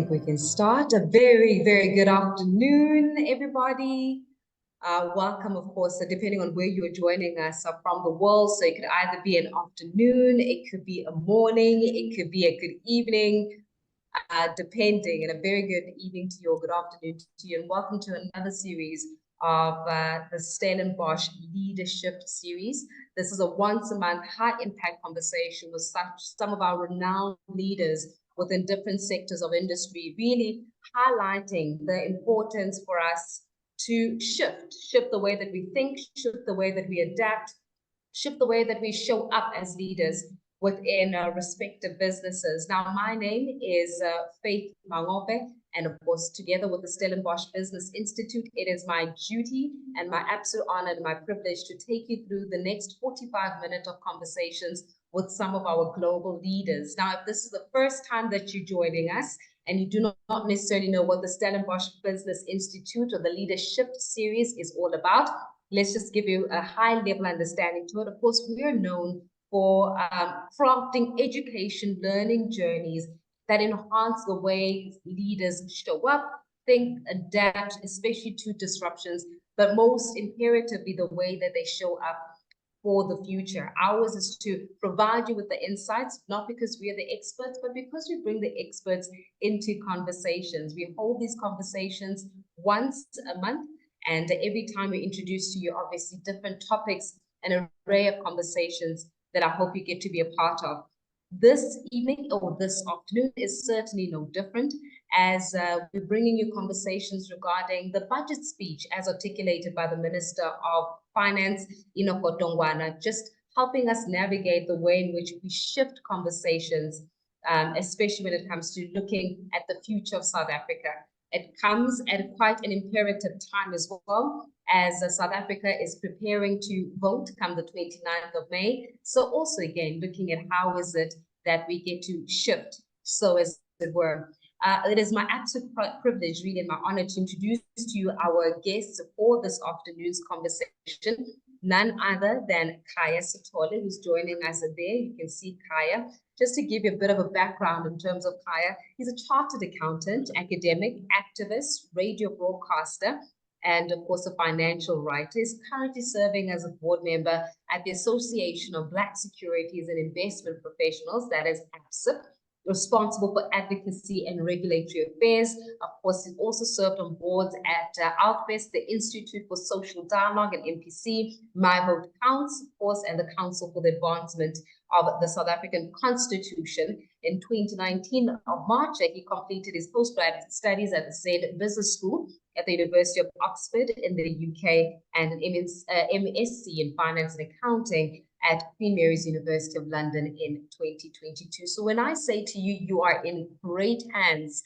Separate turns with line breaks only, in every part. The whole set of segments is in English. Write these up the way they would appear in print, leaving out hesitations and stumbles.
think we can start. A very, very good afternoon, everybody. Welcome, of course, depending on where you're joining us from the world. So it could either be an afternoon, it could be a morning, it could be a good evening, depending. And a very good evening to you, or good afternoon to you. And welcome to another series of the Stellenbosch LeaderSHIFT series. This is a once-a-month high-impact conversation with some of our renowned leaders within different sectors of industry, really highlighting the importance for us to shift the way that we think, shift the way that we adapt, shift the way that we show up as leaders within respective businesses. Now, my name is Faith Mangope, and of course, together with the Stellenbosch Business Institute, it is my duty and my absolute honor and my privilege to take you through the next 45 minutes of conversations with some of our global leaders. Now, if this is the first time that you're joining us and you do not necessarily know what the Stellenbosch Business Institute or the LeaderSHIFT series is all about, let's just give you a high-level understanding to it. Of course, we are known for crafting education, learning journeys that enhance the way leaders show up, think, adapt, especially to disruptions, but most imperatively, the way that they show up for the future. Ours is to provide you with the insights, not because we are the experts, but because we bring the experts into conversations. We hold these conversations once a month, and every time we introduce to you, obviously, different topics, an array of conversations that I hope you get to be a part of. This evening or this afternoon is certainly no different, as we're bringing you conversations regarding the budget speech as articulated by the Minister of Finance, Enoch Dongwana, just helping us navigate the way in which we shift conversations, especially when it comes to looking at the future of South Africa. It comes at quite an imperative time as well, as South Africa is preparing to vote come the 29th of May. So also, again, looking at how is it that we get to shift, so as it were. It is my absolute privilege, really, and my honor to introduce to you our guests for this afternoon's conversation, none other than Khaya Sithole, who's joining us there. You can see Khaya. Just to give you a bit of a background in terms of Khaya, he's a chartered accountant, academic, activist, radio broadcaster, and of course a financial writer. He's currently serving as a board member at the Association of Black Securities and Investment Professionals, that is APSIP, responsible for advocacy and regulatory affairs. Of course, he's also served on boards at Outfest, the Institute for Social Dialogue and MPC, My Vote Counts, of course, and the Council for the Advancement of the South African Constitution. In 2019 of March, he completed his postgraduate studies at the Said Business School at the University of Oxford in the UK, and an MSc in Finance and Accounting at Queen Mary's University of London in 2022. So when I say to you, you are in great hands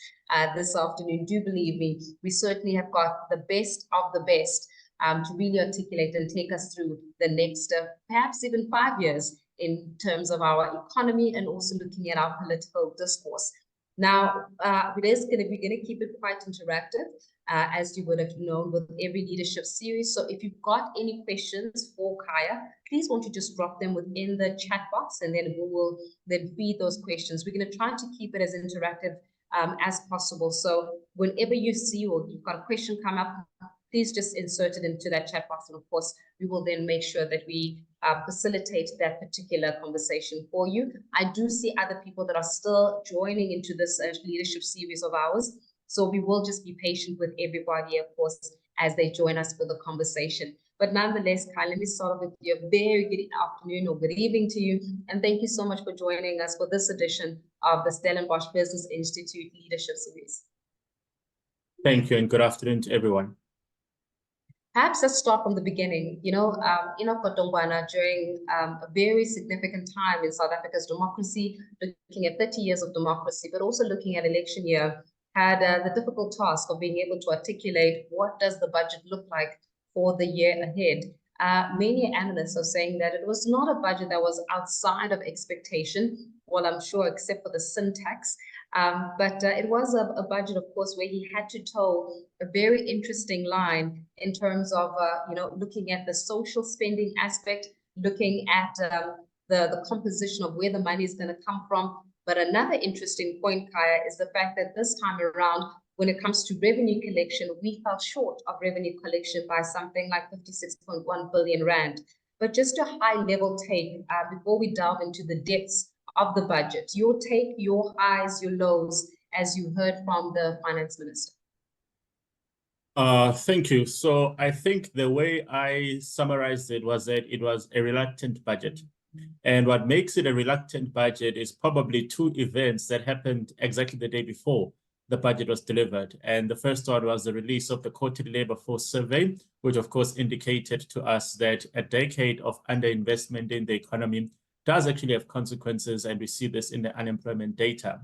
this afternoon, do believe me, we certainly have got the best of the best to really articulate and take us through the next, perhaps even 5 years in terms of our economy and also looking at our political discourse. Now, we're going to keep it quite interactive, as you would have known with every leadership series. So if you've got any questions for Khaya, please won't you just drop them within the chat box, and then we will then feed those questions. We're going to try to keep it as interactive as possible. So whenever you see or you've got a question come up, please just insert it into that chat box. And of course, we will then make sure that we facilitate that particular conversation for you. I do see other people that are still joining into this leadership series of ours. So we will just be patient with everybody, of course, as they join us for the conversation. But nonetheless, Khaya, let me start off with you. A very good afternoon or good evening to you. And thank you so much for joining us for this edition of the Stellenbosch Business Institute Leadership Series.
Thank you, and good afternoon to everyone.
Perhaps let's start from the beginning. Enoch Dongwana, during a very significant time in South Africa's democracy, looking at 30 years of democracy, but also looking at election year, had the difficult task of being able to articulate what does the budget look like for the year ahead. Many analysts are saying that it was not a budget that was outside of expectation, well, I'm sure, except for the syntax. But it was a budget, of course, where he had to toe a very interesting line in terms of, looking at the social spending aspect, looking at the composition of where the money is going to come from, But another interesting point, Khaya, is the fact that this time around, when it comes to revenue collection, we fell short of revenue collection by something like 56.1 billion rand. But just a high-level take before we delve into the depths of the budget, your take, your highs, your lows, as you heard from the finance minister.
Thank you. So I think the way I summarized it was that it was a reluctant budget. And what makes it a reluctant budget is probably two events that happened exactly the day before the budget was delivered. And the first one was the release of the quarterly labor force survey, which of course indicated to us that a decade of underinvestment in the economy does actually have consequences, and we see this in the unemployment data.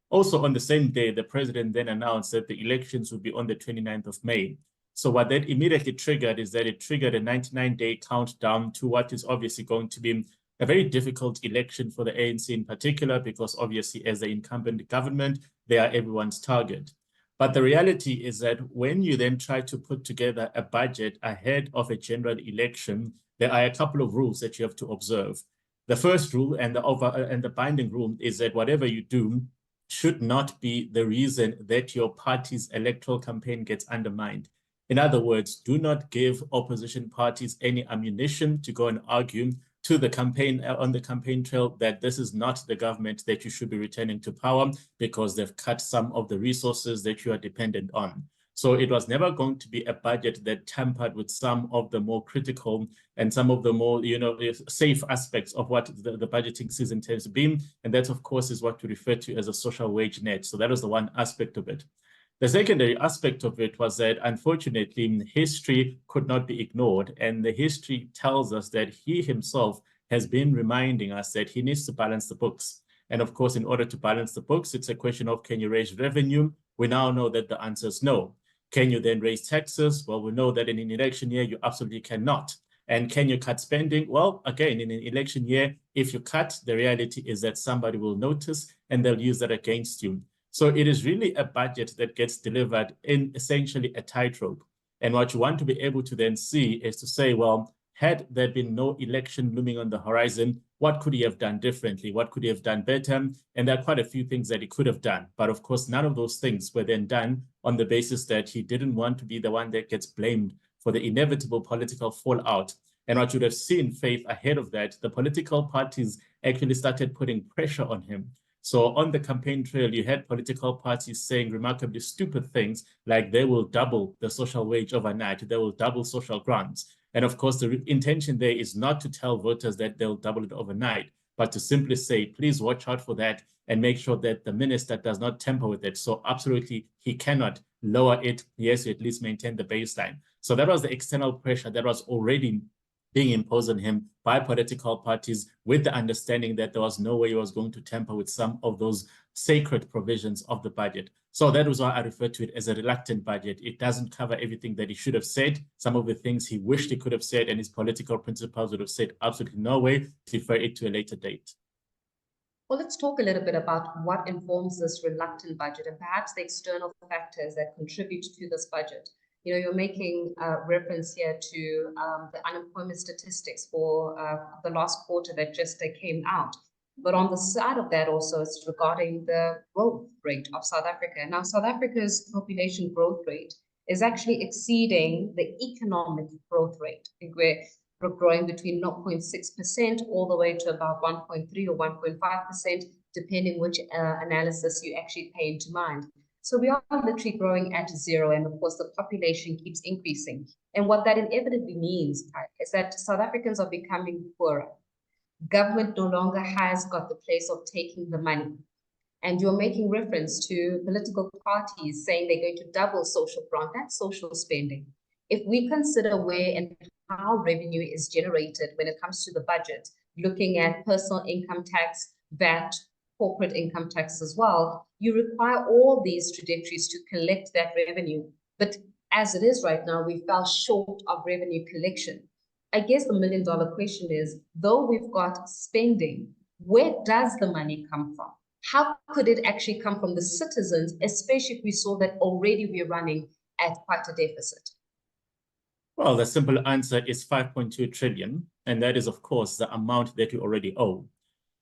Also, on the same day, the president then announced that the elections would be on the 29th of May. So what that immediately triggered is that it triggered a 99-day countdown to what is obviously going to be a very difficult election for the ANC in particular, because obviously as the incumbent government, they are everyone's target. But the reality is that when you then try to put together a budget ahead of a general election, there are a couple of rules that you have to observe. The first rule and the binding rule is that whatever you do should not be the reason that your party's electoral campaign gets undermined. In other words, do not give opposition parties any ammunition to go and argue to the campaign on the campaign trail that this is not the government that you should be returning to power because they've cut some of the resources that you are dependent on. So it was never going to be a budget that tampered with some of the more critical and some of the more, safe aspects of what the budgeting season tends to be. And that, of course, is what we refer to as a social wage net. So that was the one aspect of it. The secondary aspect of it was that, unfortunately, history could not be ignored. And the history tells us that he himself has been reminding us that he needs to balance the books. And of course, in order to balance the books, it's a question of, can you raise revenue? We now know that the answer is no. Can you then raise taxes? Well, we know that in an election year, you absolutely cannot. And can you cut spending? Well, again, in an election year, if you cut, the reality is that somebody will notice and they'll use that against you. So it is really a budget that gets delivered in essentially a tightrope. And what you want to be able to then see is to say, well, had there been no election looming on the horizon, what could he have done differently? What could he have done better? And there are quite a few things that he could have done. But of course, none of those things were then done on the basis that he didn't want to be the one that gets blamed for the inevitable political fallout. And what you'd have seen, Faith, ahead of that, the political parties actually started putting pressure on him. So on the campaign trail, you had political parties saying remarkably stupid things like they will double the social wage overnight, they will double social grants. And of course, the intention there is not to tell voters that they'll double it overnight, but to simply say, please watch out for that and make sure that the minister does not tamper with it. So absolutely, he cannot lower it. He has to at least maintain the baseline. So that was the external pressure that was already being imposed on him by political parties, with the understanding that there was no way he was going to tamper with some of those sacred provisions of the budget. So that was why I refer to it as a reluctant budget. It doesn't cover everything that he should have said. Some of the things he wished he could have said and his political principles would have said absolutely no way, defer it to a later date.
Well, let's talk a little bit about what informs this reluctant budget and perhaps the external factors that contribute to this budget. You're making reference here to the unemployment statistics for the last quarter that just came out. But on the side of that also, it's regarding the growth rate of South Africa. Now, South Africa's population growth rate is actually exceeding the economic growth rate. I think we're growing between 0.6% all the way to about 1.3 or 1.5%, depending which analysis you actually pay into mind. So we are literally growing at zero, and of course the population keeps increasing. And what that inevitably means is that South Africans are becoming poorer. Government no longer has got the place of taking the money. And you're making reference to political parties saying they're going to double social grant, that's social spending. If we consider where and how revenue is generated when it comes to the budget, looking at personal income tax, VAT, corporate income tax as well, you require all these trajectories to collect that revenue. But as it is right now, we fell short of revenue collection. I guess the million-dollar question is, though we've got spending, where does the money come from? How could it actually come from the citizens, especially if we saw that already we're running at quite a deficit?
Well, the simple answer is 5.2 trillion. And that is, of course, the amount that you already owe.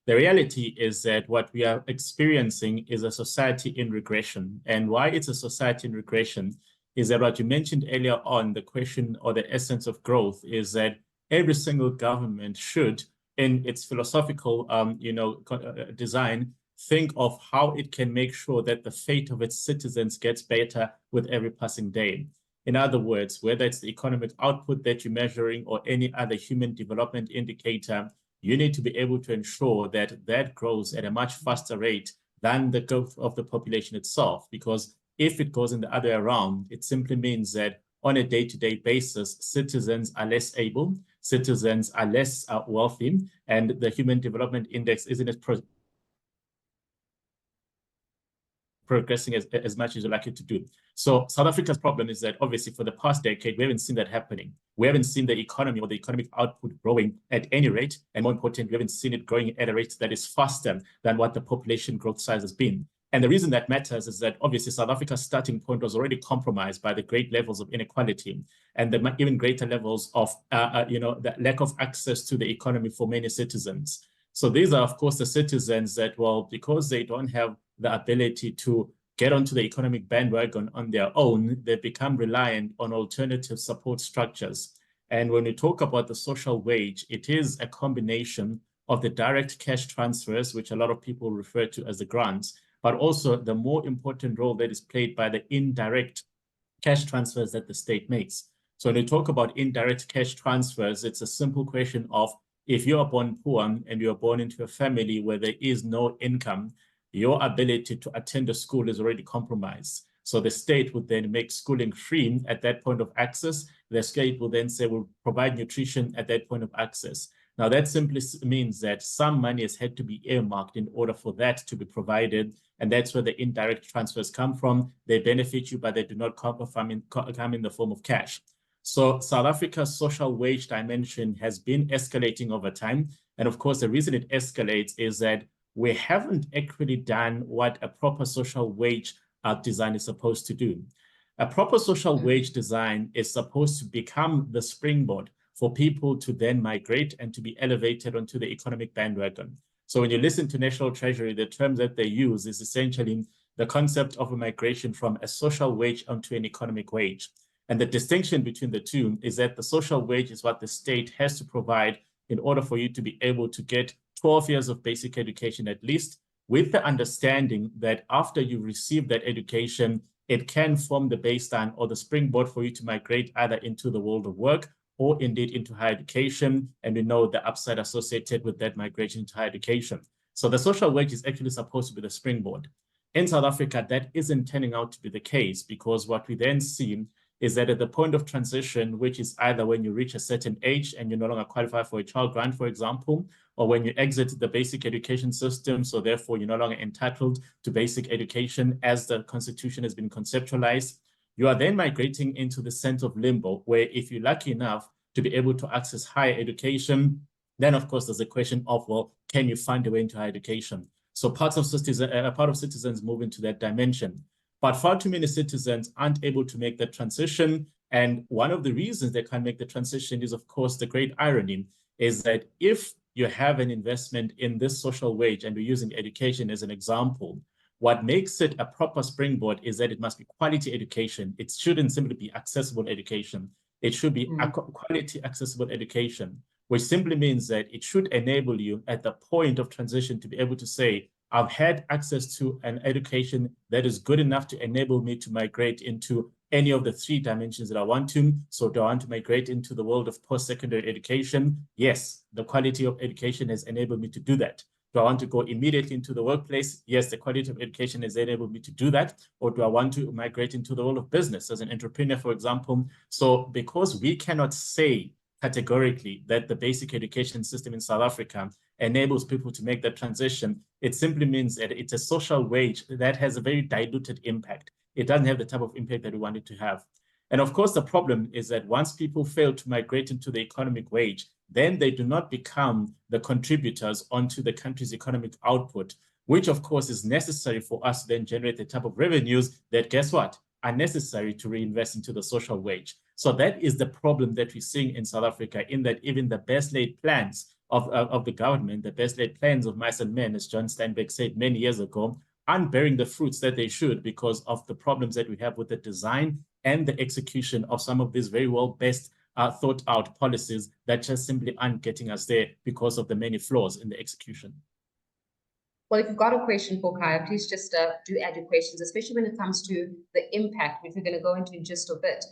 The reality is that what we are experiencing is a society in regression. And why it's a society in regression is that what you mentioned earlier on, the question or the essence of growth is that every single government should, in its philosophical design, think of how it can make sure that the fate of its citizens gets better with every passing day. In other words, whether it's the economic output that you're measuring or any other human development indicator, you need to be able to ensure that that grows at a much faster rate than the growth of the population itself. Because if it goes in the other way around, it simply means that on a day-to-day basis, citizens are less able, citizens are less wealthy, and the Human Development Index isn't as progressing as much as you'd like it to do. So South Africa's problem is that obviously for the past decade, we haven't seen that happening. We haven't seen the economy or the economic output growing at any rate. And more important, we haven't seen it growing at a rate that is faster than what the population growth size has been. And the reason that matters is that obviously South Africa's starting point was already compromised by the great levels of inequality and the even greater levels of, the lack of access to the economy for many citizens. So these are, of course, the citizens that, well, because they don't have the ability to get onto the economic bandwagon on their own, they become reliant on alternative support structures. And when we talk about the social wage, it is a combination of the direct cash transfers, which a lot of people refer to as the grants, but also the more important role that is played by the indirect cash transfers that the state makes. So when we talk about indirect cash transfers, it's a simple question of, if you are born poor and you are born into a family where there is no income, your ability to attend a school is already compromised. So the state would then make schooling free at that point of access. The state will then say, we'll provide nutrition at that point of access. Now, that simply means that some money has had to be earmarked in order for that to be provided. And that's where the indirect transfers come from. They benefit you, but they do not come in the form of cash. So South Africa's social wage dimension has been escalating over time. And of course, the reason it escalates is that we haven't actually done what a proper social wage design is supposed to do. A proper social wage design is supposed to become the springboard for people to then migrate and to be elevated onto the economic bandwagon. So when you listen to National Treasury, the term that they use is essentially the concept of a migration from a social wage onto an economic wage. And the distinction between the two is that the social wage is what the state has to provide in order for you to be able to get 12 years of basic education at least, with the understanding that after you receive that education, it can form the baseline or the springboard for you to migrate either into the world of work or indeed into higher education. And we know the upside associated with that migration into higher education. So the social wage is actually supposed to be the springboard. In South Africa, that isn't turning out to be the case, because what we then see is that at the point of transition, which is either when you reach a certain age and you no longer qualify for a child grant, for example, or when you exit the basic education system, so therefore you're no longer entitled to basic education as the Constitution has been conceptualized, you are then migrating into the sense of limbo, where if you're lucky enough to be able to access higher education, then of course there's a question of, well, can you find a way into higher education? So part of citizens move into that dimension. But far too many citizens aren't able to make that transition. And one of the reasons they can't make the transition is, of course, the great irony is that if you have an investment in this social wage, and we're using education as an example, what makes it a proper springboard is that it must be quality education. It shouldn't simply be accessible education. It should be quality accessible education, which simply means that it should enable you at the point of transition to be able to say, I've had access to an education that is good enough to enable me to migrate into any of the three dimensions that I want to. So do I want to migrate into the world of post-secondary education? Yes, the quality of education has enabled me to do that. Do I want to go immediately into the workplace? Yes, the quality of education has enabled me to do that. Or do I want to migrate into the world of business as an entrepreneur, for example? So because we cannot say categorically that the basic education system in South Africa enables people to make that transition, it simply means that it's a social wage that has a very diluted impact. It doesn't have the type of impact that we want it to have. And of course, the problem is that once people fail to migrate into the economic wage, then they do not become the contributors onto the country's economic output, which of course is necessary for us to then generate the type of revenues that, guess what, are necessary to reinvest into the social wage. So that is the problem that we're seeing in South Africa, in that even the best laid plans of the government, the best laid plans of mice and men, as John Steinbeck said many years ago, aren't bearing the fruits that they should because of the problems that we have with the design and the execution of some of these very well best thought out policies that just simply aren't getting us there because of the many flaws in the execution.
Well, if you've got a question for Khaya, please just do add your questions, especially when it comes to the impact, which we're going to go into in just a bit.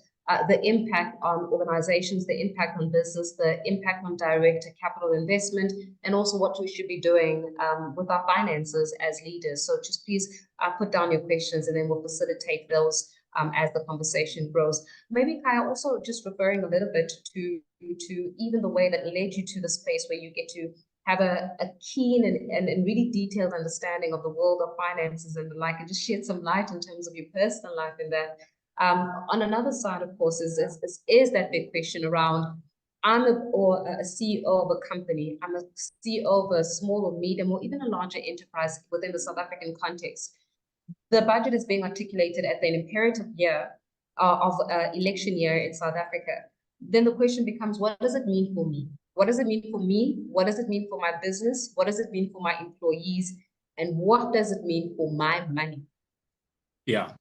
The impact on organizations, the impact on business, the impact on direct capital investment, and also what we should be doing with our finances as leaders. So just please put down your questions and then we'll facilitate those as the conversation grows. Maybe Khaya, also just referring a little bit to even the way that led you to the space where you get to have a keen and really detailed understanding of the world of finances and the like, and just shed some light in terms of your personal life in that. On another side, of course, is that big question around, I'm a CEO of a company, I'm a CEO of a small or medium or even a larger enterprise within the South African context. The budget is being articulated at the imperative year of election year in South Africa. Then the question becomes, what does it mean for me? What does it mean for me? What does it mean for my business? What does it mean for my employees? And what does it mean for my money?
Yeah.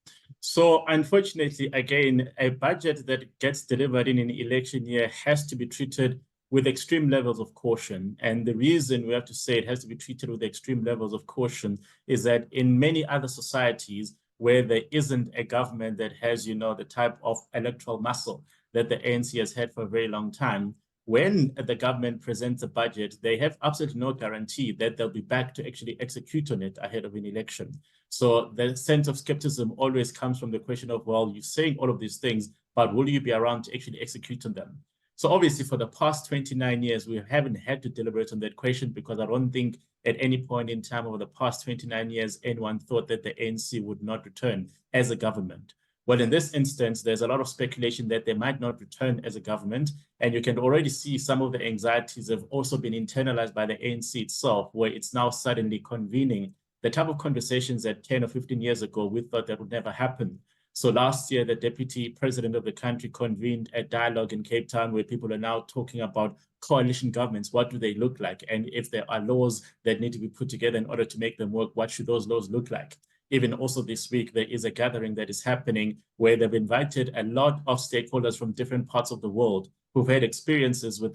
So unfortunately, again, a budget that gets delivered in an election year has to be treated with extreme levels of caution. And the reason we have to say it has to be treated with extreme levels of caution is that in many other societies where there isn't a government that has, the type of electoral muscle that the ANC has had for a very long time, when the government presents a budget, they have absolutely no guarantee that they'll be back to actually execute on it ahead of an election. So the sense of skepticism always comes from the question of, well, you're saying all of these things, but will you be around to actually execute on them? So obviously for the past 29 years, we haven't had to deliberate on that question because I don't think at any point in time over the past 29 years, anyone thought that the ANC would not return as a government. Well, in this instance, there's a lot of speculation that they might not return as a government. And you can already see some of the anxieties have also been internalized by the ANC itself, where it's now suddenly convening the type of conversations that 10 or 15 years ago, we thought that would never happen. So last year, the deputy president of the country convened a dialogue in Cape Town where people are now talking about coalition governments. What do they look like? And if there are laws that need to be put together in order to make them work, what should those laws look like? Even also this week, there is a gathering that is happening where they've invited a lot of stakeholders from different parts of the world who've had experiences with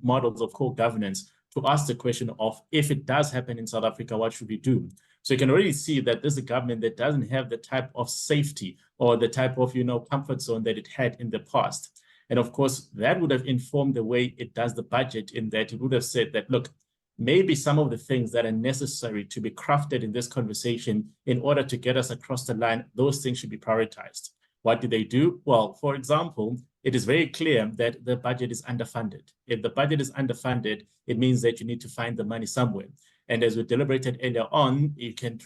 models of co-governance to ask the question of, if it does happen in South Africa, what should we do? So you can already see that this is a government that doesn't have the type of safety or the type of, comfort zone that it had in the past. And of course, that would have informed the way it does the budget, in that it would have said that, look, maybe some of the things that are necessary to be crafted in this conversation in order to get us across the line, those things should be prioritized. What do they do? Well, for example, it is very clear that the budget is underfunded. If the budget is underfunded, it means that you need to find the money somewhere. And as we deliberated earlier on, you can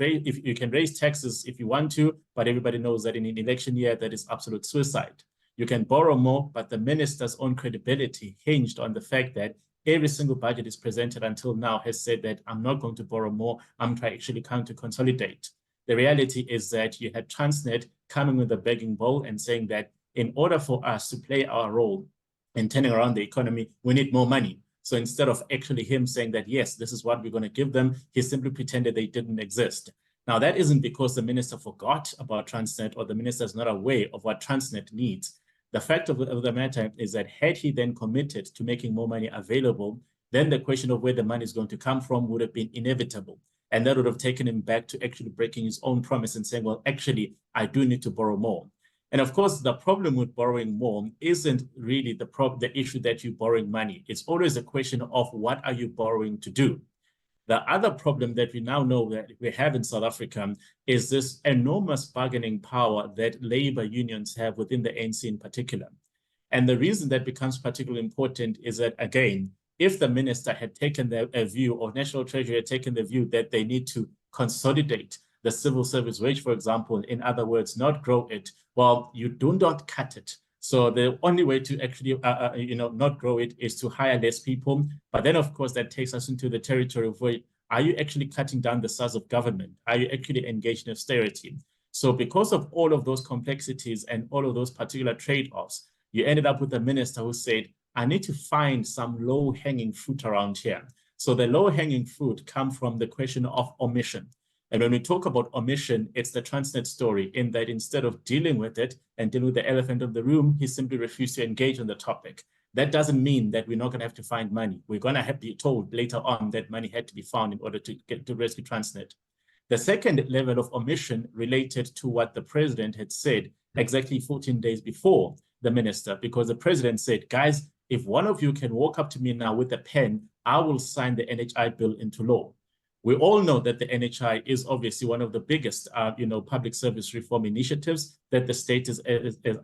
raise taxes if you want to, but everybody knows that in an election year, that is absolute suicide. You can borrow more, but the minister's own credibility hinged on the fact that every single budget is presented until now has said that I'm not going to borrow more, I'm actually trying to consolidate. The reality is that you had Transnet coming with a begging bowl and saying that in order for us to play our role in turning around the economy, we need more money. So instead of actually him saying that, yes, this is what we're going to give them, he simply pretended they didn't exist. Now, that isn't because the minister forgot about Transnet or the minister is not aware of what Transnet needs. The fact of the matter is that had he then committed to making more money available, then the question of where the money is going to come from would have been inevitable. And that would have taken him back to actually breaking his own promise and saying, well, actually, I do need to borrow more. And of course, the problem with borrowing more isn't really the issue that you're borrowing money. It's always a question of what are you borrowing to do? The other problem that we now know that we have in South Africa is this enormous bargaining power that labor unions have within the ANC in particular. And the reason that becomes particularly important is that, again, if the minister had taken a view, or National Treasury had taken the view that they need to consolidate the civil service wage, for example, in other words, not grow it, well, you do not cut it. So the only way to actually, not grow it is to hire less people. But then, of course, that takes us into the territory of where, are you actually cutting down the size of government? Are you actually engaged in austerity? So because of all of those complexities and all of those particular trade-offs, you ended up with a minister who said, I need to find some low-hanging fruit around here. So the low-hanging fruit come from the question of omission. And when we talk about omission, it's the Transnet story, in that instead of dealing with it and dealing with the elephant in the room, he simply refused to engage on the topic. That doesn't mean that we're not going to have to find money. We're going to be told later on that money had to be found in order to get to rescue Transnet. The second level of omission related to what the president had said exactly 14 days before the minister, because the president said, guys, if one of you can walk up to me now with a pen, I will sign the NHI bill into law. We all know that the NHI is obviously one of the biggest, public service reform initiatives that the state is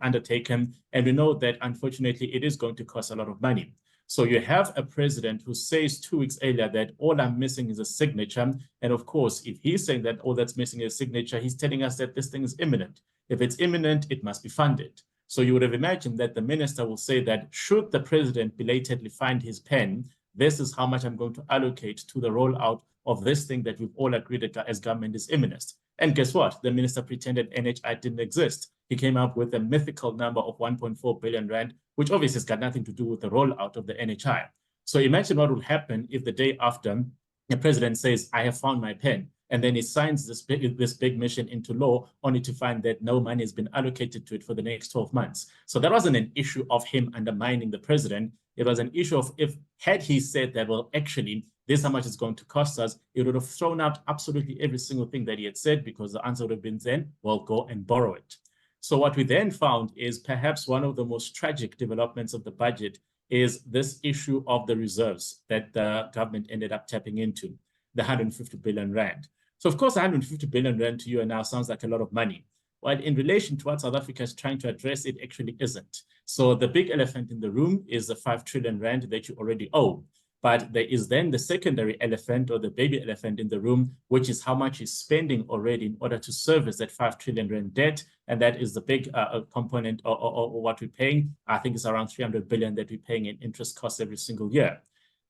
undertaken. And we know that, unfortunately, it is going to cost a lot of money. So you have a president who says 2 weeks earlier that all I'm missing is a signature. And of course, if he's saying that all that's missing is a signature, he's telling us that this thing is imminent. If it's imminent, it must be funded. So you would have imagined that the minister will say that should the president belatedly find his pen, this is how much I'm going to allocate to the rollout of this thing that we've all agreed as government is imminent. And guess what? The minister pretended NHI didn't exist. He came up with a mythical number of 1.4 billion rand, which obviously has got nothing to do with the rollout of the NHI. So imagine what would happen if the day after the president says, I have found my pen, and then he signs this big mission into law, only to find that no money has been allocated to it for the next 12 months. So that wasn't an issue of him undermining the president. It was an issue of had he said that, well, actually, this is how much it's going to cost us, it would have thrown out absolutely every single thing that he had said, because the answer would have been then, well, go and borrow it. So what we then found is perhaps one of the most tragic developments of the budget is this issue of the reserves that the government ended up tapping into, the 150 billion rand. So of course, 150 billion rand to you and now sounds like a lot of money. While in relation to what South Africa is trying to address, it actually isn't. So the big elephant in the room is the 5 trillion rand that you already owe. But there is then the secondary elephant, or the baby elephant in the room, which is how much he's spending already in order to service that 5 trillion rand debt. And that is the big component of what we're paying. I think it's around 300 billion that we're paying in interest costs every single year.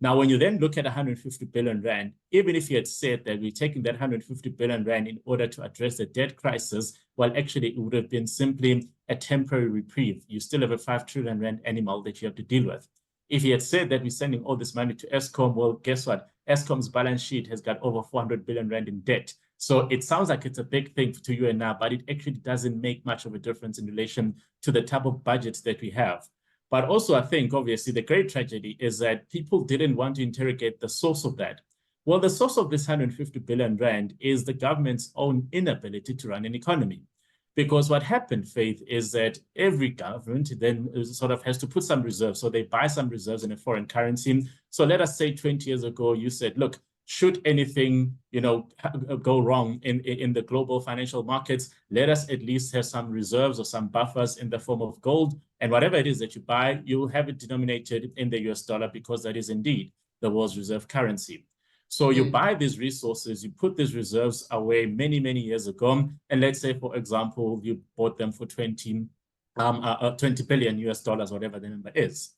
Now, when you then look at 150 billion rand, even if you had said that we're taking that 150 billion rand in order to address the debt crisis, well, actually, it would have been simply a temporary reprieve. You still have a 5 trillion rand animal that you have to deal with. If he had said that we're sending all this money to Eskom, well, guess what? Eskom's balance sheet has got over 400 billion rand in debt. So it sounds like it's a big thing to you and now, but it actually doesn't make much of a difference in relation to the type of budgets that we have. But also, I think, obviously, the great tragedy is that people didn't want to interrogate the source of that. Well, the source of this 150 billion rand is the government's own inability to run an economy. Because what happened, Faith, is that every government then sort of has to put some reserves. So they buy some reserves in a foreign currency. So let us say 20 years ago, you said, look, should anything, go wrong in the global financial markets, let us at least have some reserves or some buffers in the form of gold. And whatever it is that you buy, you have it denominated in the US dollar, because that is indeed the world's reserve currency. So you buy these resources, you put these reserves away many, many years ago. And let's say, for example, you bought them for 20 billion US dollars, whatever the number is.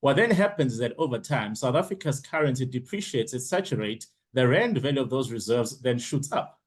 What then happens is that over time, South Africa's currency depreciates at such a rate, the rand value of those reserves then shoots up.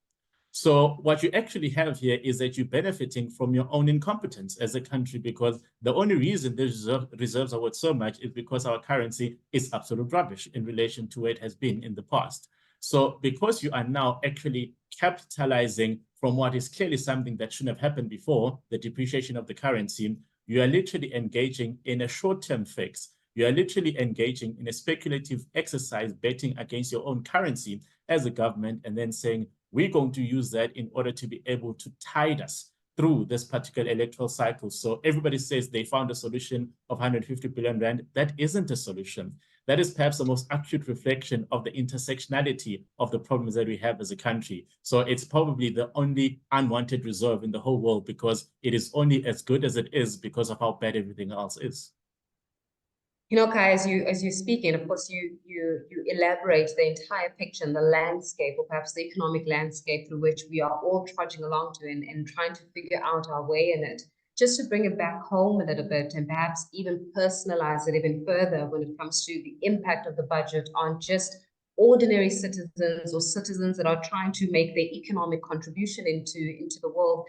So what you actually have here is that you're benefiting from your own incompetence as a country, because the only reason the reserves are worth so much is because our currency is absolute rubbish in relation to where it has been in the past. So because you are now actually capitalizing from what is clearly something that shouldn't have happened before, the depreciation of the currency, you are literally engaging in a short-term fix. You are literally engaging in a speculative exercise, betting against your own currency as a government, and then saying, we're going to use that in order to be able to tide us through this particular electoral cycle. So everybody says they found a solution of 150 billion rand. That isn't a solution. That is perhaps the most acute reflection of the intersectionality of the problems that we have as a country. So it's probably the only unwanted reserve in the whole world, because it is only as good as it is because of how bad everything else is.
Khaya, as you're speaking, of course, you elaborate the entire picture and the landscape, or perhaps the economic landscape through which we are all trudging along to and trying to figure out our way in it. Just to bring it back home a little bit and perhaps even personalize it even further when it comes to the impact of the budget on just ordinary citizens or citizens that are trying to make their economic contribution into the world.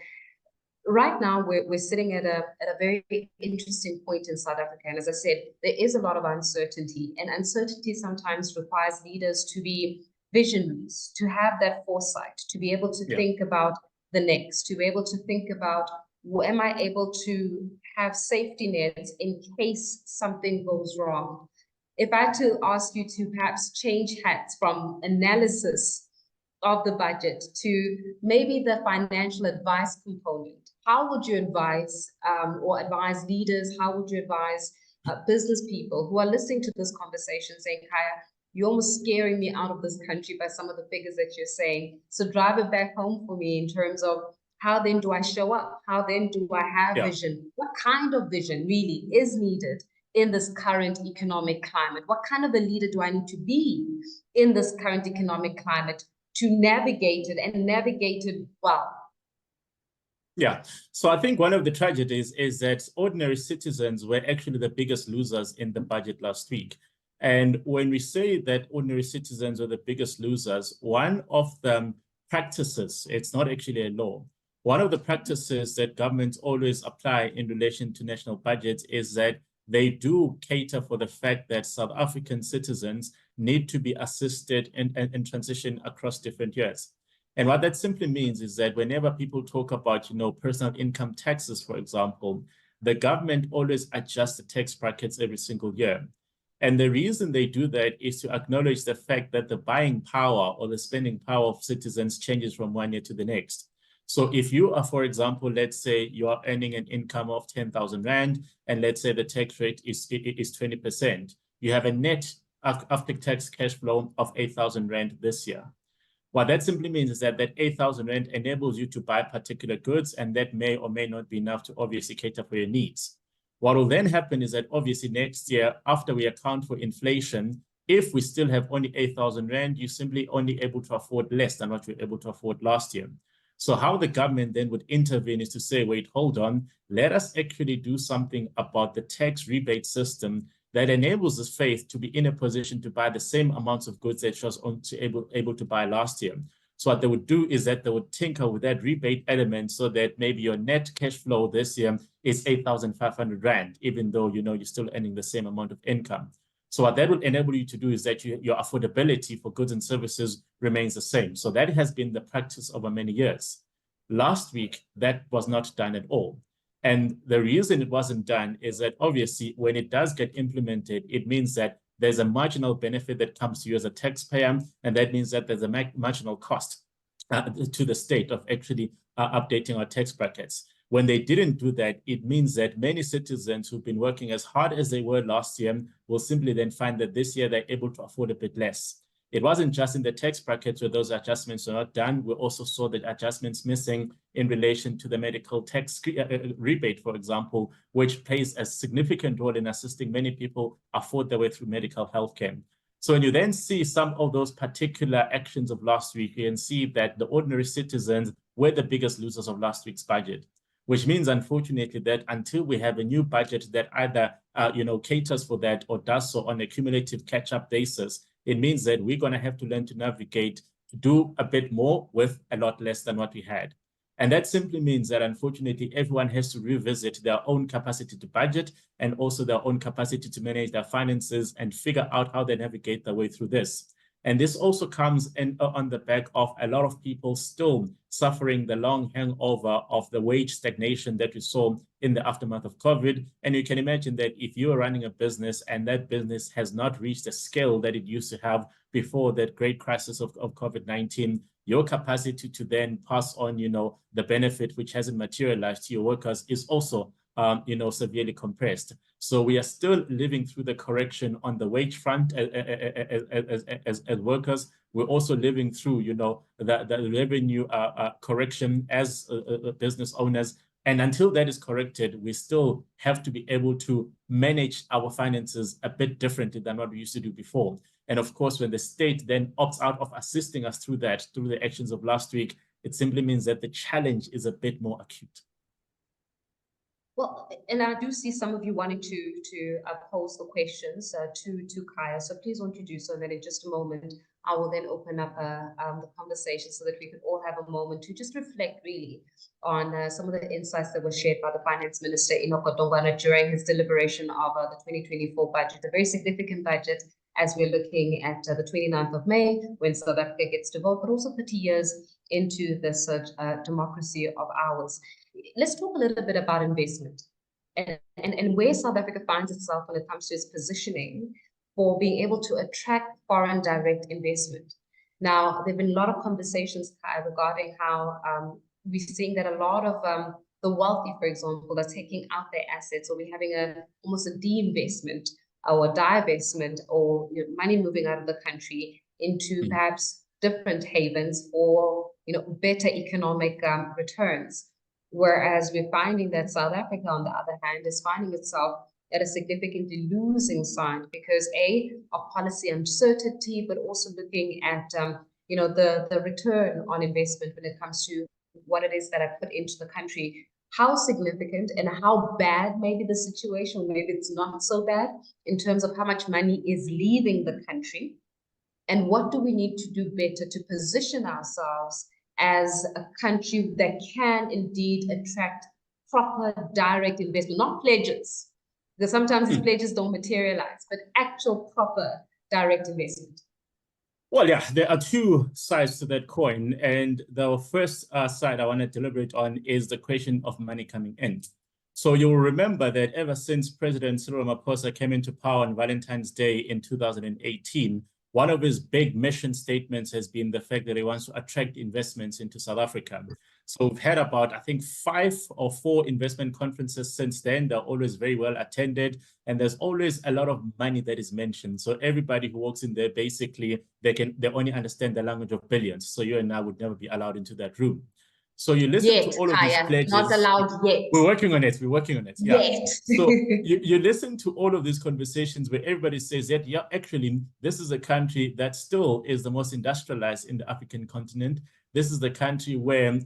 right now we're sitting at a very interesting point in South Africa. And as I said, there is a lot of uncertainty, and uncertainty sometimes requires leaders to be visionaries, to have that foresight, to be able to think about the next, to be able to think about, am I able to have safety nets in case something goes wrong? If I had to ask you to perhaps change hats from analysis of the budget to maybe the financial advice component, how would you advise or advise leaders? How would you advise business people who are listening to this conversation saying, Khaya, you're almost scaring me out of this country by some of the figures that you're saying. So drive it back home for me in terms of how then do I show up? How then do I have vision? What kind of vision really is needed in this current economic climate? What kind of a leader do I need to be in this current economic climate to navigate it and navigate it well?
Yeah, so I think one of the tragedies is that ordinary citizens were actually the biggest losers in the budget last week. And when we say that ordinary citizens are the biggest losers, one of the practices, it's not actually a law, one of the practices that governments always apply in relation to national budgets is that they do cater for the fact that South African citizens need to be assisted in transition across different years. And what that simply means is that whenever people talk about, personal income taxes, for example, the government always adjusts the tax brackets every single year. And the reason they do that is to acknowledge the fact that the buying power or the spending power of citizens changes from one year to the next. So if you are, for example, let's say you are earning an income of 10,000 Rand, and let's say the tax rate is 20%, you have a net after-tax cash flow of 8,000 Rand this year. What that simply means is that 8,000 Rand enables you to buy particular goods, and that may or may not be enough to obviously cater for your needs. What will then happen is that obviously next year, after we account for inflation, if we still have only 8,000 Rand, you're simply only able to afford less than what you were able to afford last year. So how the government then would intervene is to say, wait, hold on, let us actually do something about the tax rebate system that enables this Faith to be in a position to buy the same amounts of goods that she was able to buy last year. So what they would do is that they would tinker with that rebate element so that maybe your net cash flow this year is 8,500 Rand, even though you're still earning the same amount of income. So what that would enable you to do is that your affordability for goods and services remains the same. So that has been the practice over many years. Last week, that was not done at all. And the reason it wasn't done is that obviously when it does get implemented, it means that there's a marginal benefit that comes to you as a taxpayer, and that means that there's a marginal cost to the state of actually updating our tax brackets. When they didn't do that, it means that many citizens who've been working as hard as they were last year will simply then find that this year they're able to afford a bit less. It wasn't just in the tax brackets where those adjustments are not done. We also saw that adjustments missing in relation to the medical tax rebate, for example, which plays a significant role in assisting many people afford their way through medical health care. So when you then see some of those particular actions of last week, you can see that the ordinary citizens were the biggest losers of last week's budget, which means, unfortunately, that until we have a new budget that either caters for that or does so on a cumulative catch-up basis, it means that we're going to have to learn to navigate, to do a bit more with a lot less than what we had. And that simply means that, unfortunately, everyone has to revisit their own capacity to budget and also their own capacity to manage their finances and figure out how they navigate their way through this. And this also comes on the back of a lot of people still suffering the long hangover of the wage stagnation that we saw in the aftermath of COVID. And you can imagine that if you are running a business and that business has not reached the scale that it used to have before that great crisis of COVID-19, your capacity to then pass on, the benefit which hasn't materialized to your workers is also severely compressed. So we are still living through the correction on the wage front as workers. We're also living through, the revenue correction as business owners. And until that is corrected, we still have to be able to manage our finances a bit differently than what we used to do before. And of course, when the state then opts out of assisting us through that, through the actions of last week, it simply means that the challenge is a bit more acute.
Well, and I do see some of you wanting to pose the questions to Khaya. So please won't you do so, and then in just a moment, I will then open up the conversation so that we can all have a moment to just reflect really on some of the insights that were shared by the Finance Minister, Enoch Godongwana, during his deliberation of the 2024 budget, a very significant budget as we're looking at the 29th of May, when South Africa gets to vote, but also 30 years into this democracy of ours. Let's talk a little bit about investment and where South Africa finds itself when it comes to its positioning for being able to attract foreign direct investment. Now, there have been a lot of conversations, Khaya, regarding how we're seeing that a lot of the wealthy, for example, are taking out their assets, or we're having almost a de-investment or divestment, or money moving out of the country into perhaps different havens for better economic returns. Whereas we're finding that South Africa, on the other hand, is finding itself at a significantly losing side because of policy uncertainty, but also looking at the return on investment when it comes to what it is that I put into the country. How significant and how bad maybe the situation, maybe it's not so bad in terms of how much money is leaving the country, and what do we need to do better to position ourselves as a country that can indeed attract proper direct investment, not pledges, because sometimes these pledges don't materialize, but actual proper direct investment.
Well, yeah, there are two sides to that coin. And the first side I want to deliberate on is the question of money coming in. So you'll remember that ever since President Cyril Ramaphosa came into power on Valentine's Day in 2018, one of his big mission statements has been the fact that he wants to attract investments into South Africa. So we've had about, I think, 5 or 4 investment conferences since then. They're always very well attended, and there's always a lot of money that is mentioned. So everybody who walks in there, basically, they only understand the language of billions. So you and I would never be allowed into that room. So you listen to all of these pledges.
Not allowed yet.
We're working on it. We're working on it. Yeah.
Yet.
So you listen to all of these conversations where everybody says that, yeah, actually, this is a country that still is the most industrialized in the African continent. This is the country where,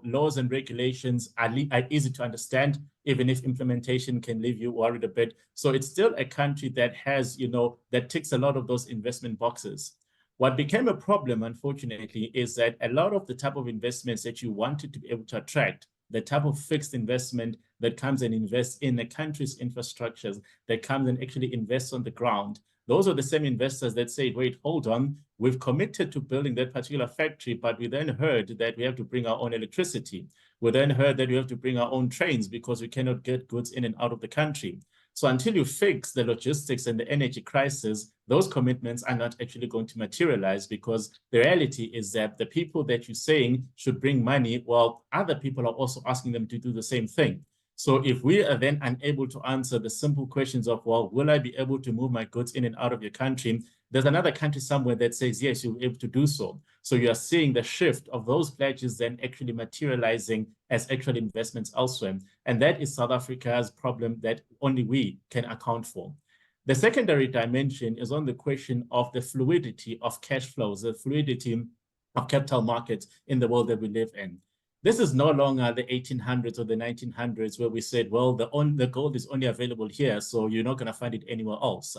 laws and regulations are easy to understand, even if implementation can leave you worried a bit. So it's still a country that has, that ticks a lot of those investment boxes. What became a problem, unfortunately, is that a lot of the type of investments that you wanted to be able to attract, the type of fixed investment that comes and invests in a country's infrastructures, that comes and actually invests on the ground, those are the same investors that say, wait, hold on, we've committed to building that particular factory, but we then heard that we have to bring our own electricity. We then heard that we have to bring our own trains because we cannot get goods in and out of the country. So until you fix the logistics and the energy crisis, those commitments are not actually going to materialize, because the reality is that the people that you're saying should bring money, well, other people are also asking them to do the same thing. So if we are then unable to answer the simple questions of, well, will I be able to move my goods in and out of your country? There's another country somewhere that says, yes, you'll be able to do so. So you are seeing the shift of those pledges then actually materializing as actual investments elsewhere. And that is South Africa's problem that only we can account for. The secondary dimension is on the question of the fluidity of cash flows, the fluidity of capital markets in the world that we live in. This is no longer the 1800s or the 1900s where we said, well, the gold is only available here, so you're not going to find it anywhere else.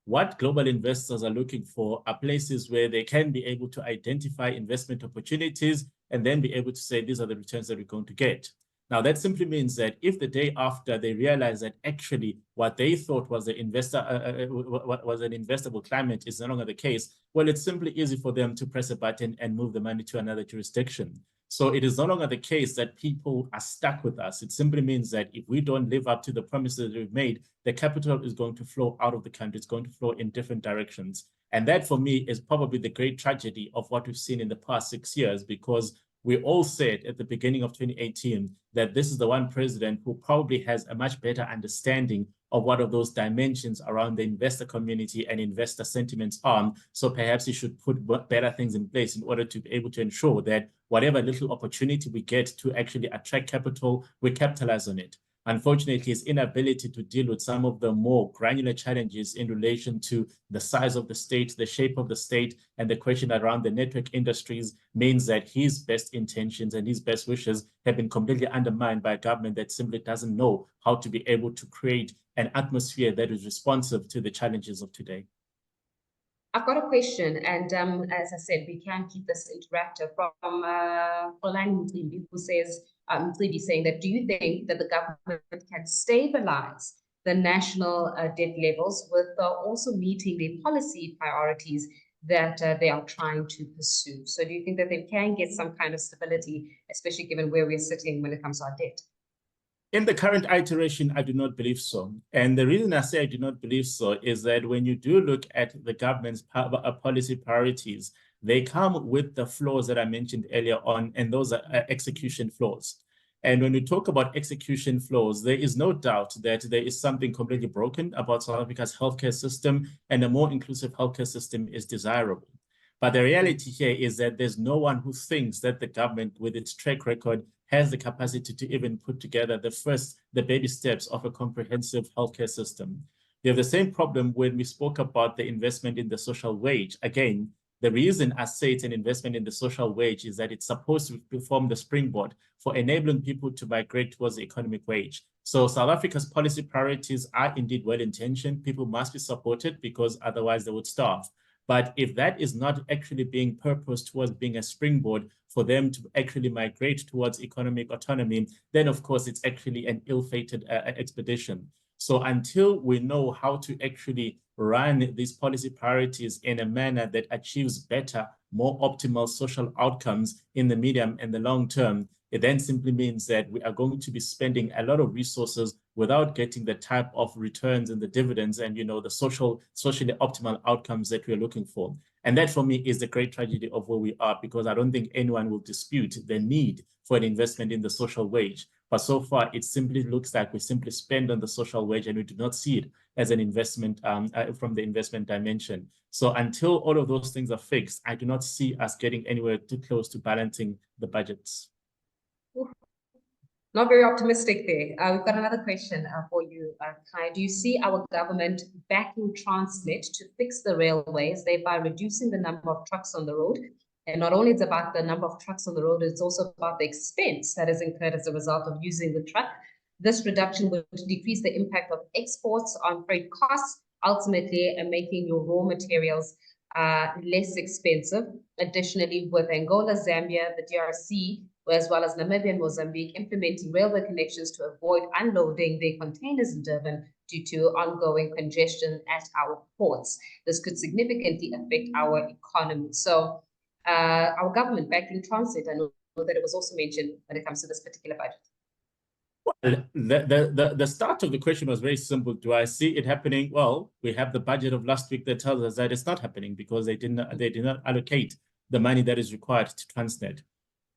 What global investors are looking for are places where they can be able to identify investment opportunities and then be able to say, these are the returns that we're going to get. Now, that simply means that if the day after they realize that actually what they thought was an investable climate is no longer the case, well, it's simply easy for them to press a button and move the money to another jurisdiction. So it is no longer the case that people are stuck with us. It simply means that if we don't live up to the promises that we've made, the capital is going to flow out of the country. It's going to flow in different directions. And that, for me, is probably the great tragedy of what we've seen in the past 6 years, because we all said at the beginning of 2018 that this is the one president who probably has a much better understanding of what of those dimensions around the investor community and investor sentiments are. So perhaps he should put better things in place in order to be able to ensure that whatever little opportunity we get to actually attract capital, we capitalize on it. Unfortunately, his inability to deal with some of the more granular challenges in relation to the size of the state, the shape of the state, and the question around the network industries means that his best intentions and his best wishes have been completely undermined by a government that simply doesn't know how to be able to create an atmosphere that is responsive to the challenges of today.
I've got a question, and as I said, we can keep this interactive from Olan Mtlimbi, who says, Mtlimbi saying that, do you think that the government can stabilize the national debt levels with also meeting their policy priorities that they are trying to pursue? So do you think that they can get some kind of stability, especially given where we're sitting when it comes to our debt?
In the current iteration, I do not believe so. And the reason I say I do not believe so is that when you do look at the government's policy priorities, they come with the flaws that I mentioned earlier on, and those are execution flaws. And when we talk about execution flaws, there is no doubt that there is something completely broken about South Africa's healthcare system, and a more inclusive healthcare system is desirable. But the reality here is that there's no one who thinks that the government, with its track record, has the capacity to even put together the baby steps of a comprehensive healthcare system. We have the same problem when we spoke about the investment in the social wage. Again, the reason I say it's an investment in the social wage is that it's supposed to form the springboard for enabling people to migrate towards the economic wage. So South Africa's policy priorities are indeed well-intentioned. People must be supported because otherwise they would starve. But if that is not actually being purposed towards being a springboard for them to actually migrate towards economic autonomy, then of course it's actually an ill-fated expedition. So until we know how to actually run these policy priorities in a manner that achieves better, more optimal social outcomes in the medium and the long term, it then simply means that we are going to be spending a lot of resources without getting the type of returns and the dividends and, you know, the socially optimal outcomes that we're looking for. And that for me is the great tragedy of where we are, because I don't think anyone will dispute the need for an investment in the social wage. But so far, it simply looks like we simply spend on the social wage and we do not see it as an investment from the investment dimension. So until all of those things are fixed, I do not see us getting anywhere too close to balancing the budgets.
Not very optimistic there. We've got another question for you, Khaya. Do you see our government backing Transnet to fix the railways, thereby reducing the number of trucks on the road? And not only it's about the number of trucks on the road, it's also about the expense that is incurred as a result of using the truck. This reduction would decrease the impact of exports on freight costs, ultimately making your raw materials less expensive. Additionally, with Angola, Zambia, the DRC, as well as Namibia and Mozambique, implementing railway connections to avoid unloading their containers in Durban due to ongoing congestion at our ports. This could significantly affect our economy. So our government backing transit, I know that it was also mentioned when it comes to this particular budget.
Well, the start of the question was very simple. Do I see it happening? Well, we have the budget of last week that tells us that it's not happening because they did not allocate the money that is required to Transnet.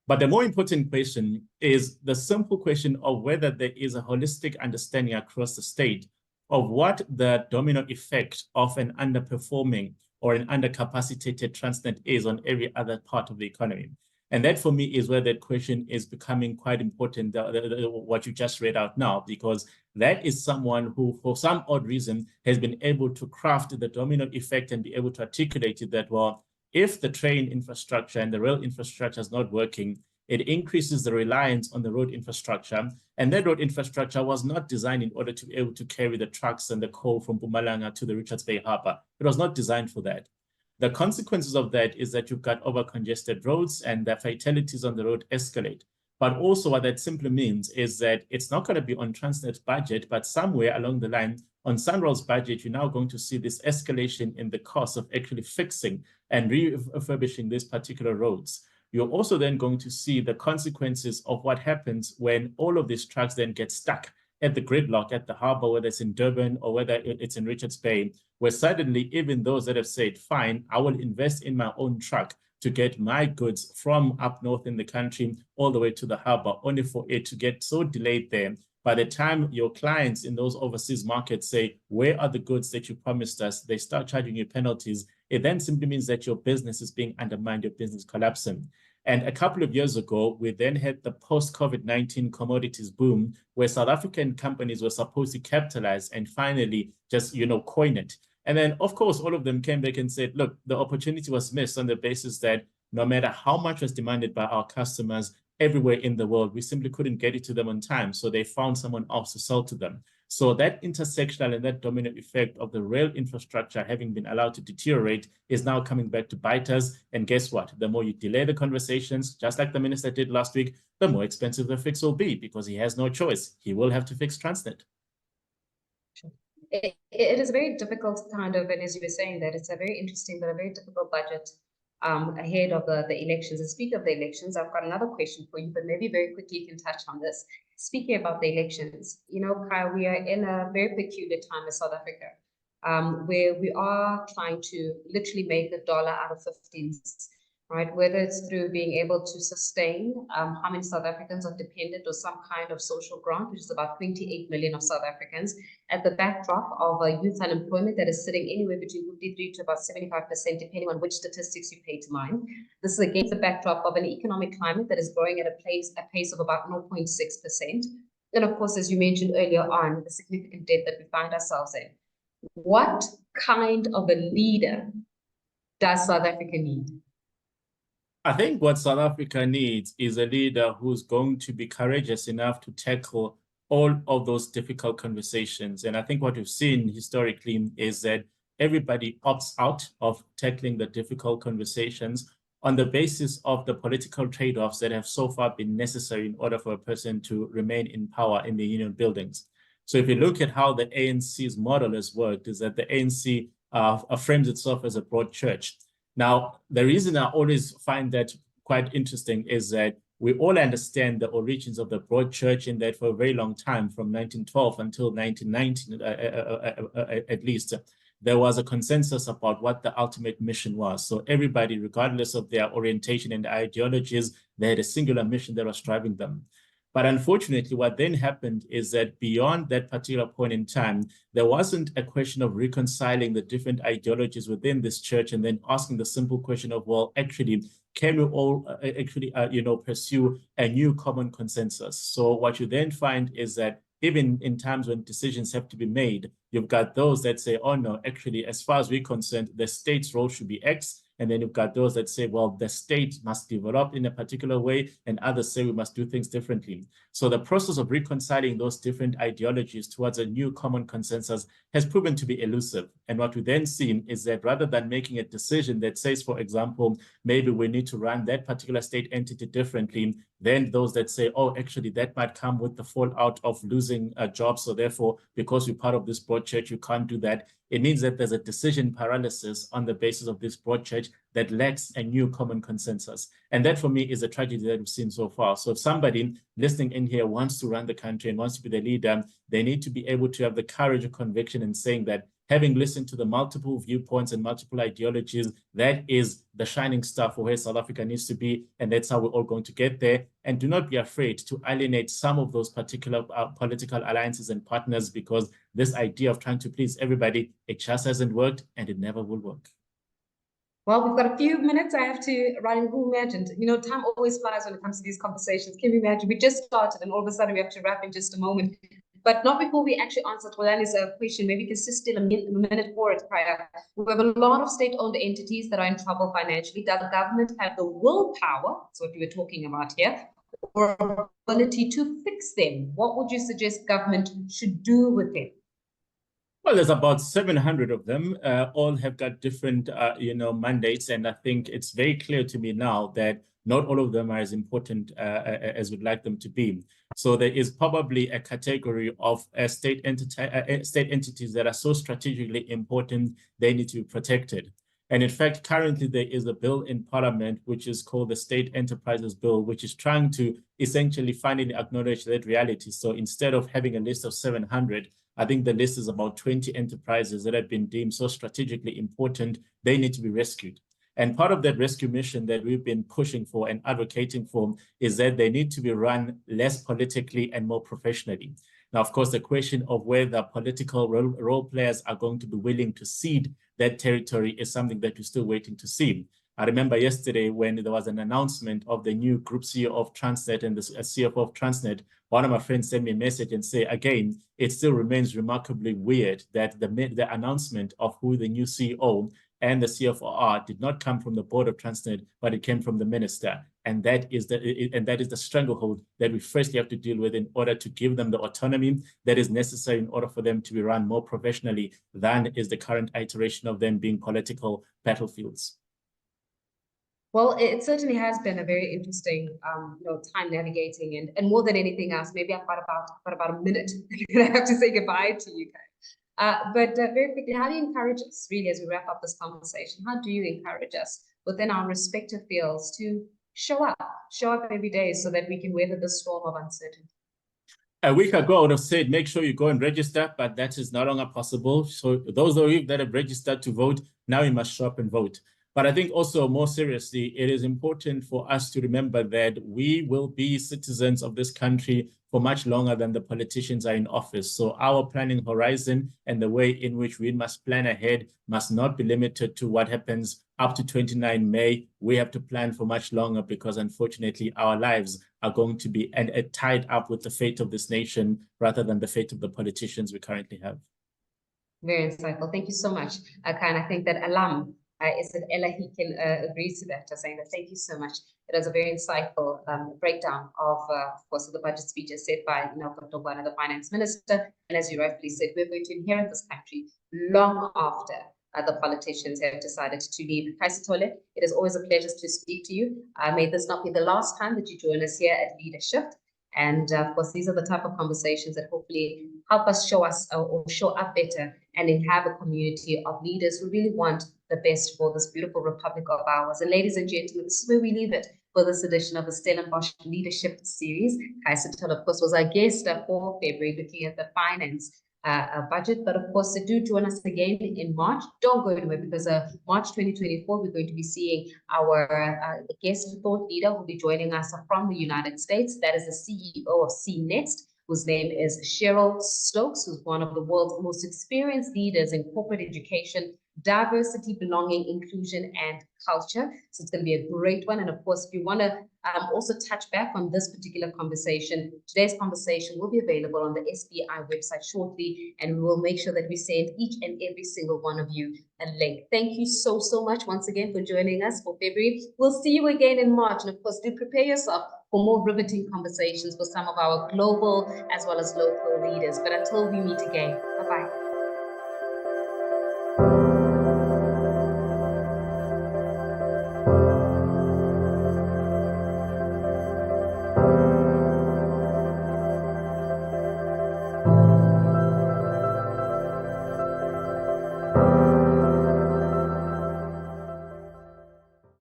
But the more important question is the simple question of whether there is a holistic understanding across the state of what the domino effect of an underperforming or an undercapacitated Transnet is on every other part of the economy. And that for me is where that question is becoming quite important, what you just read out now, because that is someone who, for some odd reason, has been able to craft the domino effect and be able to articulate it that, well, if the train infrastructure and the rail infrastructure is not working, it increases the reliance on the road infrastructure. And that road infrastructure was not designed in order to be able to carry the trucks and the coal from Mpumalanga to the Richards Bay Harbor. It was not designed for that. The consequences of that is that you've got over-congested roads and the fatalities on the road escalate. But also what that simply means is that it's not going to be on Transnet's budget, but somewhere along the line on Sunrail's budget, you're now going to see this escalation in the cost of actually fixing and refurbishing these particular roads. You're also then going to see the consequences of what happens when all of these trucks then get stuck at the gridlock at the harbor, whether it's in Durban or whether it's in Richards Bay, where suddenly even those that have said, fine, I will invest in my own truck to get my goods from up north in the country all the way to the harbor, only for it to get so delayed there. By the time your clients in those overseas markets say, where are the goods that you promised us? They start charging you penalties. It then simply means that your business is being undermined, your business collapsing. And a couple of years ago, we then had the post-COVID-19 commodities boom, where South African companies were supposed to capitalize and finally just, coin it. And then, of course, all of them came back and said, look, the opportunity was missed on the basis that no matter how much was demanded by our customers everywhere in the world, we simply couldn't get it to them on time. So they found someone else to sell to them. So that intersectional and that domino effect of the rail infrastructure having been allowed to deteriorate is now coming back to bite us. And guess what? The more you delay the conversations, just like the minister did last week, the more expensive the fix will be because he has no choice. He will have to fix Transnet.
It is a very difficult kind of, and as you were saying, that it's a very interesting but a very difficult budget ahead of the elections. And speaking of the elections, I've got another question for you, but maybe very quickly you can touch on this. Speaking about the elections, you know, Khaya, we are in a very peculiar time in South Africa, where we are trying to literally make a dollar out of 15s, right? Whether it's through being able to sustain how many South Africans are dependent on some kind of social grant, which is about 28 million of South Africans, at the backdrop of youth unemployment that is sitting anywhere between 53 to about 75%, depending on which statistics you pay to mind. This is against the backdrop of an economic climate that is growing at a pace of about 0.6%. And of course, as you mentioned earlier on, the significant debt that we find ourselves in. What kind of a leader does South Africa need?
I think what South Africa needs is a leader who's going to be courageous enough to tackle all of those difficult conversations. And I think what we've seen historically is that everybody opts out of tackling the difficult conversations on the basis of the political trade-offs that have so far been necessary in order for a person to remain in power in the union buildings. So if you look at how the ANC's model has worked, is that the ANC frames itself as a broad church. Now, the reason I always find that quite interesting is that we all understand the origins of the broad church in that for a very long time, from 1912 until 1919, at least, there was a consensus about what the ultimate mission was. So everybody, regardless of their orientation and ideologies, they had a singular mission that was driving them. But unfortunately, what then happened is that beyond that particular point in time, there wasn't a question of reconciling the different ideologies within this church and then asking the simple question of, well, actually, can we all pursue a new common consensus? So what you then find is that even in times when decisions have to be made, you've got those that say, oh no, actually, as far as we're concerned, the state's role should be X. And then you've got those that say, well, the state must develop in a particular way, and others say we must do things differently. So the process of reconciling those different ideologies towards a new common consensus has proven to be elusive. And what we then see is that rather than making a decision that says, for example, maybe we need to run that particular state entity differently, then those that say, oh, actually, that might come with the fallout of losing a job. So therefore, because we're part of this broad church, you can't do that. It means that there's a decision paralysis on the basis of this broad church that lacks a new common consensus. And that for me is a tragedy that we've seen so far. So if somebody listening in here wants to run the country and wants to be the leader, they need to be able to have the courage of conviction in saying that having listened to the multiple viewpoints and multiple ideologies, that is the shining star for where South Africa needs to be. And that's how we're all going to get there. And do not be afraid to alienate some of those particular political alliances and partners, because this idea of trying to please everybody, it just hasn't worked and it never will work.
Well, we've got a few minutes. I have to run and who imagined. You know, time always flies when it comes to these conversations. Can you imagine? We just started and all of a sudden we have to wrap in just a moment. But not before we actually answer Tolani's question. Maybe we can just still a minute for it, Khaya. We have a lot of state-owned entities that are in trouble financially. Does the government have the willpower, that's what we were talking about here, or ability to fix them? What would you suggest government should do with them?
Well, there's about 700 of them. All have got different, mandates. And I think it's very clear to me now that not all of them are as important as we'd like them to be. So there is probably a category of state entities that are so strategically important, they need to be protected. And in fact, currently there is a bill in Parliament, which is called the State Enterprises Bill, which is trying to essentially finally acknowledge that reality. So instead of having a list of 700, I think the list is about 20 enterprises that have been deemed so strategically important, they need to be rescued. And part of that rescue mission that we've been pushing for and advocating for is that they need to be run less politically and more professionally. Now, of course, the question of whether political role players are going to be willing to cede that territory is something that we're still waiting to see. I remember yesterday when there was an announcement of the new group CEO of Transnet and the CFO of Transnet, one of my friends sent me a message and say, again, it still remains remarkably weird that the announcement of who the new CEO and the CFOR did not come from the board of Transnet, but it came from the minister. And that is the stranglehold that we firstly have to deal with in order to give them the autonomy that is necessary in order for them to be run more professionally than is the current iteration of them being political battlefields.
Well, it certainly has been a very interesting, time navigating, and more than anything else, maybe I've got about a minute. I have to say goodbye to you guys. But very quickly, how do you encourage us, really, as we wrap up this conversation? How do you encourage us within our respective fields to show up every day so that we can weather the storm of uncertainty?
A week ago, I would have said, make sure you go and register, but that is no longer possible. So those of you that have registered to vote, now you must show up and vote. But I think also more seriously, it is important for us to remember that we will be citizens of this country for much longer than the politicians are in office. So our planning horizon and the way in which we must plan ahead must not be limited to what happens up to 29 May. We have to plan for much longer because unfortunately our lives are going to be tied up with the fate of this nation rather than the fate of the politicians we currently have.
Very insightful. Thank you so much, Khaya. And I think that Alam, is it Ella, he can agree to that, saying that thank you so much. It was a very insightful breakdown of course, the budget speeches set by Kotobana, the finance minister. And as you rightfully said, we're going to inherit this country long after the politicians have decided to leave. Khaya Sithole, it is always a pleasure to speak to you. May this not be the last time that you join us here at LeaderSHIFT. And of course, these are the type of conversations that hopefully help us show up better and have a community of leaders who really want the best for this beautiful republic of ours. And ladies and gentlemen, this is where we leave it for this edition of the Stellenbosch Leadership Series. Khaya Sithole, of course, was our guest for February, looking at the finance budget. But of course, do join us again in March. Don't go anywhere because March 2024, we're going to be seeing our guest thought leader who will be joining us from the United States. That is the CEO of CNext, whose name is Cheryl Stokes, who's one of the world's most experienced leaders in corporate education, diversity, belonging, inclusion, and culture. So it's going to be a great one. And of course, if you want to also touch back on this particular conversation, today's conversation will be available on the SBI website shortly, and we will make sure that we send each and every single one of you a link. Thank you so much once again for joining us for February. We'll see you again in March. And of course, do prepare yourself for more riveting conversations with some of our global as well as local leaders. But until we meet again, bye-bye.